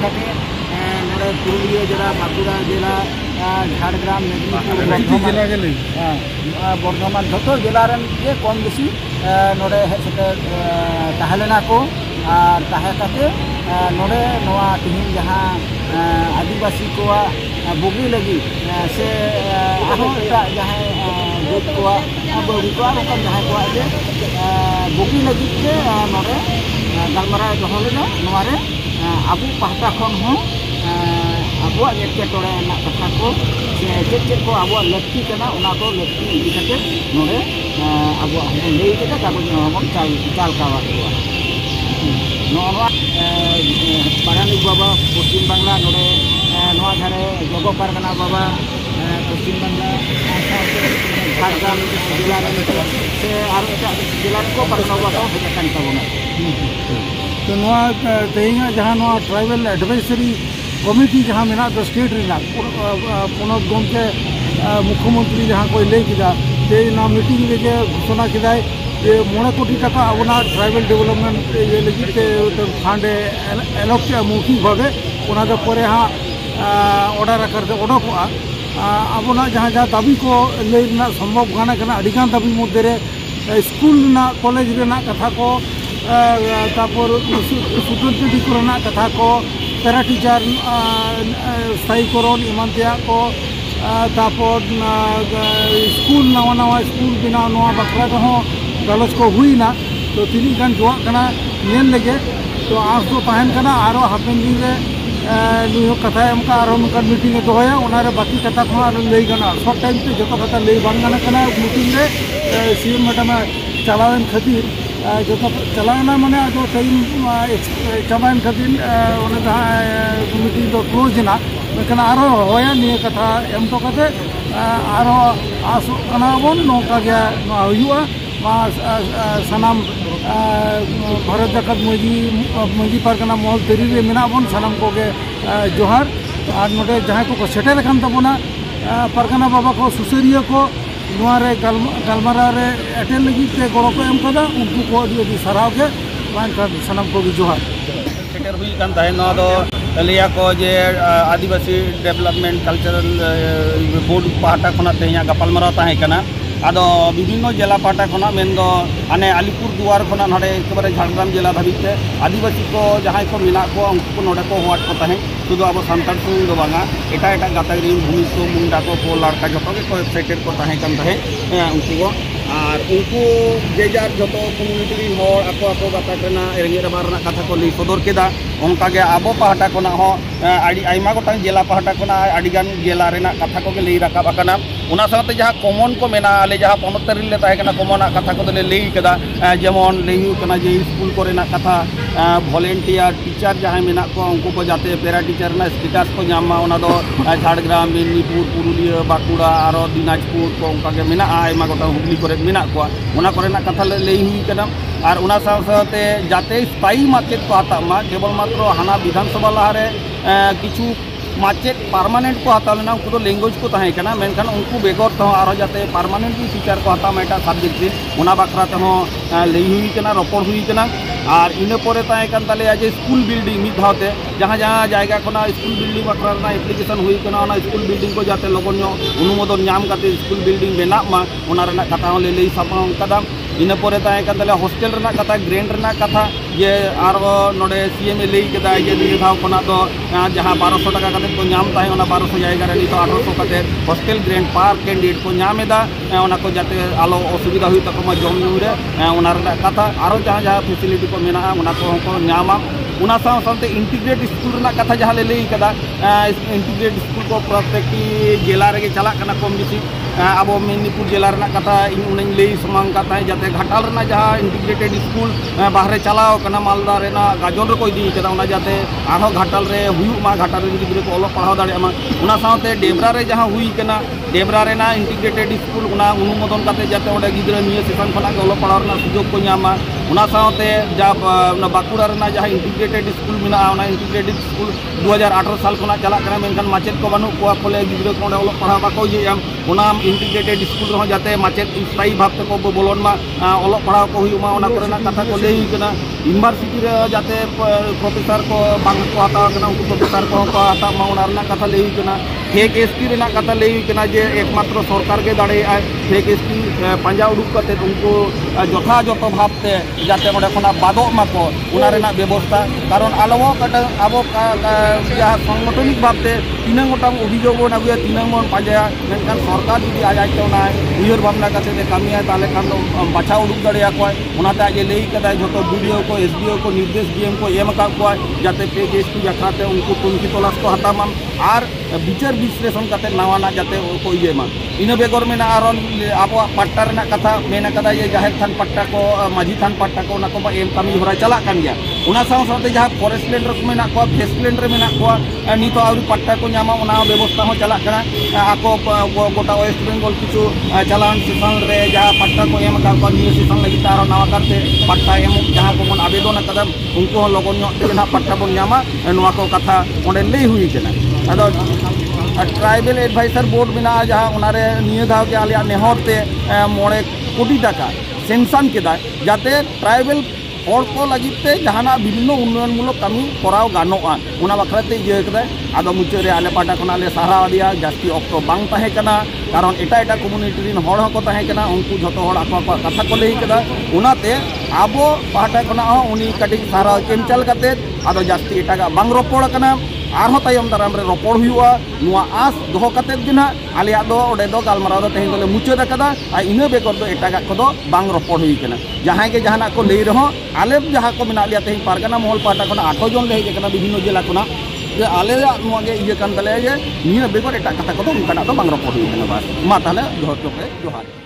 कते नोडे पुरुलिया जिला बांकुड़ा जिला झाड़ग्राम मेदिनीपुर बर्धमान जो जिला के कम बेसी नोडे हेज सेटर ताहेलेना को और ताहे कते नोडे नोआ तिहिन जहां आदिवासी को बुगी लगी से आहो एटा जहां गुट को बुगी को ओकन जहां को जे बुगी लगी के नोडे गलमारा दोहो लेना नोआरे आबू पाहटा खन हो आबुआ एटकेटोड़े ना कथा को से चेक को आबुआ लक्ति कना उना को लक्ति इदि कते नोडे आबुआ हम लई केटा कागज हम चाल कावा नोआ पारानी बाबा पश्चिम बांग्ला नोडे नोआ धारे जगो पारगना बाबा पश्चिम बांग्ला झारग्राम जिला से आरो एटा जिला को पारगना बाबा हेजकान ताबोना तो नोआ तेहिंगा जहां नोआ ट्राइबल एडवाइजरी कमिटी जहां मेना दो स्टेट रिना पोनत गमके मुख्यमंत्री जहां को लई किदा जे ना मीटिंग रे घोषणा किदाय जे 9 कोटी टाका आबना ट्राइबल डेवलपमेंट ये लगी ते फंड एलोक के मौखिक भावे ओना दो परे हां ऑर्डर करते ओडोकआ आबना जहां जहां दाबी को लई ना संभव गाना कना अडिगान दाबी मध्य रे स्कूल ना कॉलेज रेना कथा को तापर सुटुटी कोरोना कथा को पैरा टीचर स्थायीकरण इमानतिया को तापर स्कूल नवा नवा स्कूल बिना नवा बकरा को गलज को हुई ना तो तीन गान जोआ कना नेल लगे तो आस तो तहन कना आरो हापेन दिन रे नियो कथा एम का आरो नका मीटिंग दोया उनारे बाकी कथा को आरो लई गना शॉर्ट टाइम पे जतो कथा लई बांग गना कना मीटिंग रे सीएम मैडम चलावन खातिर जो चलाना माने जो टाइम चाबान खातिर ओने जहां मीटिंग तो क्लोज ना लेकिन आरो होया निये कथा एम तो कते आरो आस कना बोन नोका गया हुआ मा सनाम भारत जगत मजी पारगना महल तरी रे मेना बोन सनाम को गे जोहार और नोडे जहां को सेटेल कान तबोना पारगना बाबा को सुसरिया को नोआरे गलमारा रे एटेल लगी ते गड़ो को एम कदा उनको को अभी सराव के मान सनाम को जोहार सेटर हुई कान ताहे नो दो लिया को जे आदिवासी डेवलपमेंट कल्चरल बोर्ड पाहटा खना तेया गपालमारा ताहे कना आदो विभिन्न जिला पाटा खना मेन आने अलीपुर दुआर खना नडे एकेबारे झारग्राम जिला धाबिते आदिवासी को जहां को मिना को उनको नडे को होवाट को ताहे शुद्ध अब सानतार सुमुंग दो बांगा एटा एटा गातागिरी भूमिको मुंडा को लड़का जतो को सेटेड को ताहे कन ताहे उनको को और उनको जेजार जतो कम्युनिटी हर आको आको गाता कना रेंगे रबारना कथा को लई सदर केदा उनका के आबो पाहटा कोना हो आडी आइमा गोटां जिला पाहटा कोना आडीगान जिला रेना कथा को लई राकाब आकना उना साथे जहां कॉमन को मेना आले जहां पनोतरी ले ताहे कना कॉमन कथा को लई कदा जेमन लई कना जे स्कूल कोरेना कथा वॉलंटियर टीचर जहां मेना को उनको को जाते पैरा टीचर ना स्टेटस को नामा उना दो झाड़ग्राम मेदिनीपुर पुरुलिया बांकुड़ा और दिनाजपुर को उनका के मेना आइमा गोटां हुगली करे मेना को उना कोरेना कथा लई हुई कना और उना साथे जाते स्थायी माचेत को हतामा केवल मात्र हाना विधानसभा लहारे किछु माचेत पार्मानेंट को हतावना उनको लैंग्वेज को ताहे कना मेनखान उनको बेगर तो आरो जाते पार्मानेंट टीचर को हतामा एटा सब्जेक्ट रे उना बाखरा ते लई हुई कना रपड़ हुई कना और इना परे ताहे कन ताले आज स्कूल बिल्डिंग मिद धावते जहां जहां जायगा कोना स्कूल बिल्डिंग बाखरा ना एप्लीकेशन हुई कना ना स्कूल बिल्डिंग को जाते लोगन अनुमोदन नाम काते स्कूल बिल्डिंग बेना मा उना रना कथा लई सापा कदम इन परे ताहे कन ताले हॉस्टल रना कथा ग्रेंड रना कथा ये आर नोडे सीएम लई केदा ये दिए धाव कोना दो जहां 1200 टाका काते को नाम ताहे ओना 1200 जायगा रे तो 1800 काते हॉस्टल ग्रेंड पार कैंडिडेट को नामेदा ओना को जाते आलो असुविधा हुई तक मा जम नु रे ओना रना कथा आरो जहां जहां फैसिलिटी को मेना ओना को नामा उना साथे इंटीग्रेट स्कूल रना कथा जहां लई कदा इंटीग्रेट स्कूल को प्रत्येक जिला रे चला कना कम बेसी अब मेदिनीपुर जिला रना कथा इन लई समांग कथा जाते घाटाल रना जहां इंटीग्रेटेड स्कूल बाहरे चलाओ कना मालदा रेना गाजन रे को इदी कदा उना जाते आरो घाटाल रे हुयु मा घाटाल रे गिद्रे को ओलो पढ़ाव दाड़े मा उना साथे डेबरा रे जहां हुई कना डेबरा रेना इंटीग्रेटेड स्कूल उना अनुमोदन काते जाते ओडे गिद्रे निये सेशन खना के ओलो पढ़ाव रना सुजोग को न्यामा उना साथे जब बांकुड़ा रेना जहां इंटीग्रेटेड स्कूल मेना उना इंटीग्रेटेड स्कूल 2018 साल खुना चला करना मेनखान माचेद को बनू को खोले गिद्रा को ओल पढ़ा बाको ये ओना इंटीग्रेटेड स्कूल रहो जाते माचेद स्थायी भाव ते को बोलन मा ओल पढ़ा को हुमा ओना करना कथा को लई कना यूनिवर्सिटी रे जाते प्रोफेसर को बांग को हता कना उनको प्रोफेसर को हता मा ओना रना कथा लई कना फेक एसटी रना कथा लई कना जे एकमात्र सरकार के दाड़े फेक एसटी पंजा उडुक करते उनको जथा जतो भाव ते जाते ओडे खना बादो माको ओना रना व्यवस्था कारण आलो कटा अब जहाँ संगठनिक भाव से तीन गोटांग अभियोग बन अगुया तीन बन पाजा मेनखान सरकार जुदी आज उयर भावना कमिया ताले खान बाछा उडुक दाड़ेयाको ओनाते आज लई कदाय जो बीडीओ को एसडीओ को निर्देश डीएम को एम को जाते पे एसटी जाते उनको तुंखी तलाश को हतामा और विचार विश्लेषण करते नवाना जाते को इयेमा इन बेगर में अब पट्टा रना कथा मेन कदा ये जाहिर थान पट्टा को माझी थान पट्टा को ना को एम कमी हरा चला कान गया उना साथे जहाँ फॉरेस्ट लैंड को मेना को फेस्ट लैंड रे मेना को नितो आउरी पट्टा को नामा उना व्यवस्था हो चला कना आको गोटा वेस्ट बेंगल किछु चलान सेशन रे जहाँ पट्टा को एम का नियो सेशन लगी तार नवा करते पट्टा एम जहाँ को मन आवेदन कदम उनको लगन ते ना पट्टा बन नामा नवा को कथा ओंडे लई हुई कना अदो ट्राइबल एडवाइजर बोर्ड में जहाँ उनारे निये धाव के आलिया नेहरते 9 कोटी टाका सेंशन केदा जाते ट्राइबल और को लगते जहाना विभिन्न उन्नयनमूलक कमी कराव गानोआ उना बखराते इये कदा आदो मुचारे आले पाटा खना ले सारा दिया जास्ती ऑक्टो बांग ताहे कना कारण एटा एटा कम्युनिटी रिन हड़ हको ताहे कना उनको जतो हड़ आको कथा को लई कदा उनाते आबो पाटा खना उनी कटी सारा केमचल कते आदो जास्ती एटा बांग रोपड़ कना आरहो तायम दाराम रे रोपड़ हुआ नुआ आस दोहो कते गिना आलिया दो ओडे दो गालमाराव दो तेहिन दोले मुचाद कदा आ इना बेगर दो एटागा को बांग रोपड़ हुई कना जहां के जहाना को लई रहो आले जहां को मेना लिया तेहिन पारगाना महल पाटा खना 8 जन ले हेज कना विभिन्न जिला खना जे आले नुआ गे इये कान तले जे निया बेगर एटा कथा को उनकाना दो बांग रोपड़ हुई कना बस मा ताले जोहर जोहार